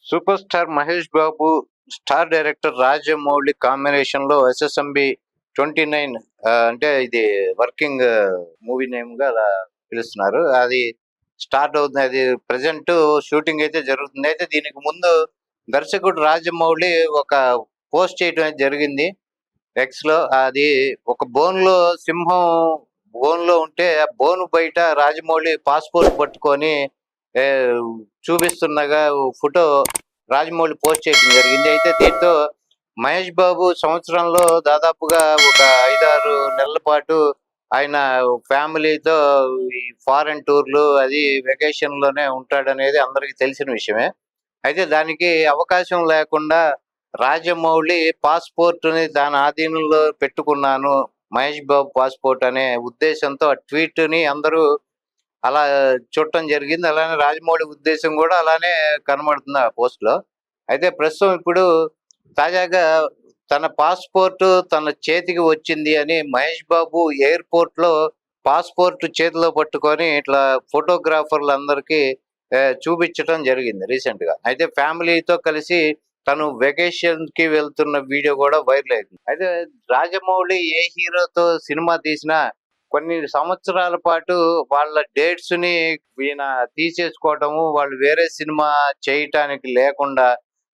Super star Mahesh Babu, star director Rajamouli కాంబినేషన్‌లో 'SSMB 29' అంటే ఇది వర్కింగ్ మూవీ నేమ్‌గా అలా పిలుస్తున్నారు. అది స్టార్ట్ అవుతుంది. అది ప్రెజెంట్ షూటింగ్ అయితే జరుగుతుంది. అయితే దీనికి ముందు దర్శకుడు రాజమౌళి ఒక పోస్ట్ చేయడం అనేది జరిగింది ఎక్స్‌లో. అది ఒక సింహం బోన్‌లో ఉంటే, ఆ బోను బయట రాజమౌళి పాస్‌పోర్ట్ పట్టుకొని ఆహ్, చూపిస్తుండగా ఫోటో రాజమౌళి పోస్ట్ చేయడం జరిగింది. అయితే దీంతో మహేష్ బాబు సంవత్సరంలో దాదాపుగా ఒక 5, 6 నెలల పాటు ఆయన ఫ్యామిలీతో ఈ ఫారెన్ టూర్‌లు అది వెకేషన్‌లోనే ఉంటాడనేది అందరికీ తెలిసిన విషయమే. అయితే దానికి అవకాశం లేకుండా రాజమౌళి పాస్‌పోర్ట్‌ని దాని ఆధీనంలో పెట్టుకున్నాను. మహేష్ బాబు పాస్‌పోర్ట్ అనే ఉద్దేశంతో ఆ ట్వీట్‌ని అందరూ అలా చూడటం జరిగింది. అలానే రాజమౌళి ఉద్దేశం గూడా అలానే కనబడుతుంది ఆ పోస్ట్‌లో. అయితే ప్రస్తుతం ఇప్పుడు తాజాగా తన పాస్‌పోర్ట్ తన చేతికి వచ్చింది అని మహేష్ బాబు ఎయిర్‌పోర్ట్‌లో పాస్‌పోర్ట్ చేతిలో పట్టుకొని ఇట్లా ఫోటోగ్రాఫర్‌లందరికీ చూపించటం జరిగింది రీసెంట్‌గా. అయితే ఫ్యామిలీతో కలిసి తను వెకేషన్‌కి వెళ్తున్న వీడియో గూడా వైరల్ అయింది. అయితే రాజమౌళి ఏ హీరోతో సినిమా తీసినా కొన్ని సంవత్సరాల పాటు వాళ్ళ డేట్స్‌ని ఈయన తీసేసుకోవటము, వాళ్ళు వేరే సినిమా చేయటానికి లేకుండా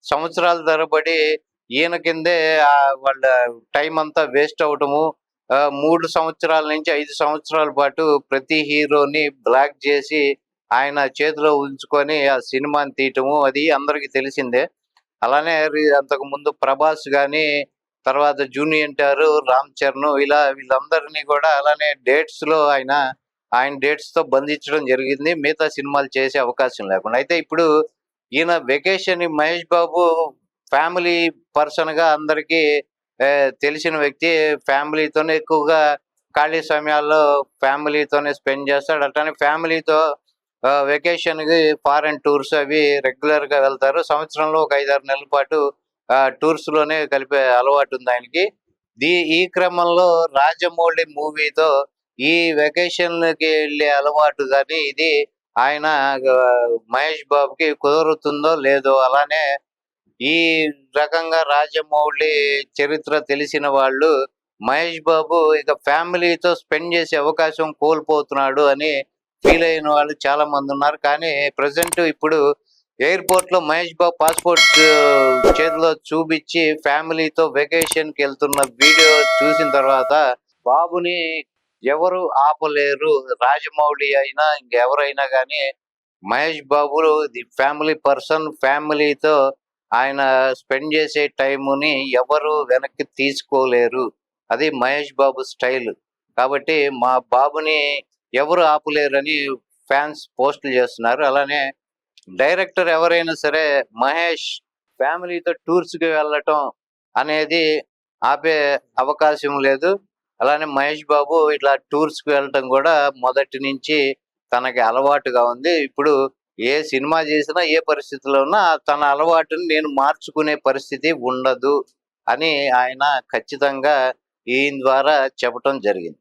సంవత్సరాల తరబడి ఈయన కిందే వాళ్ళ టైం అంతా వేస్ట్ అవ్వటము. 3 సంవత్సరాల నుంచి 5 సంవత్సరాల పాటు ప్రతి హీరోని బ్లాక్ జేసి ఆయన చేతిలో ఉంచుకొని ఆ సినిమాని తీయటము అది అందరికి తెలిసిందే. అలానే అంతకుముందు 'ప్రభాస్' గాని, తర్వాత 'జూనియర్ ఎన్‌టిఆర్', 'రామ్ చరణ్' ఇలా వీళ్ళందరినీ కూడా అలానే ఆయన డేట్స్‌తో బంధించడం జరిగింది. మిగతా సినిమాలు చేసే అవకాశం లేకుండా. అయితే ఇప్పుడు ఈయన వెకేషన్ మహేష్ బాబు ఫ్యామిలీ పర్సన్‌గా అందరికీ తెలిసిన వ్యక్తి. ఫ్యామిలీతోనే ఎక్కువగా ఖాళీ సమయాల్లో ఫ్యామిలీతోనే స్పెండ్ చేస్తాడు. అట్లనే ఫ్యామిలీతో వెకేషన్‌కి ఫారెన్ టూర్స్ అవి రెగ్యులర్‌గా వెళ్తారు. సంవత్సరంలో ఒక 5, 6 నెలల పాటు టూర్స్‌లోనే గలిపే అలవాటుంది ఆయనకి. ఈ క్రమంలో రాజమౌళి మూవీతో ఈ వెకేషన్‌లకి ఎళ్ళే అలవాటు గాని ఇది ఆయన మహేష్ బాబుకి కుదురుతుందో లేదో అలానే ఈ రకంగా రాజమౌళి చరిత్ర తెలిసిన వాళ్ళు మహేష్ బాబు ఇక ఫ్యామిలీతో స్పెండ్ చేసే అవకాశం కోల్పోతున్నాడు అని ఫీల్ అయిన వాళ్ళు చాలా మంది ఉన్నారు. కానీ ప్రెజెంట్ ఇప్పుడు ఎయిర్‌పోర్ట్‌లో మహేష్ బాబు పాస్‌పోర్ట్ చేతిలో చూపిచ్చి ఫ్యామిలీతో వెకేషన్‌కి వెళ్తున్న వీడియో చూసిన తర్వాత బాబుని ఎవరు ఆపలేరు. రాజమౌళి అయినా ఇంకెవరైనా గాని Mahesh Babu the family person. ఫ్యామిలీతో ఆయన స్పెండ్ చేసే టైముని ఎవరు వెనక్కి తీసుకోలేరు. అది మహేష్ బాబు స్టైల్. కాబట్టి మా బాబుని ఎవరు ఆపలేరని ఫ్యాన్స్ పోస్టులు చేస్తున్నారు. అలానే డైరెక్టర్ ఎవరైనా సరే మహేష్ ఫ్యామిలీతో టూర్స్‌కి వెళ్ళటం అనేది ఆపే అవకాశం లేదు. అలానే మహేష్ బాబు ఇట్లా టూర్స్‌కి వెళ్ళటం గూడా మొదటి నుంచి తనకి అలవాటుగా ఉంది. ఇప్పుడు ఏ సినిమా చేసినా, ఏ పరిస్థితిలో ఉన్నా తన అలవాటుని నేను మార్చుకునే పరిస్థితి ఉండదు అని ఆయన ఖచ్చితంగా ఈయన ద్వారా చెప్పటం జరిగింది.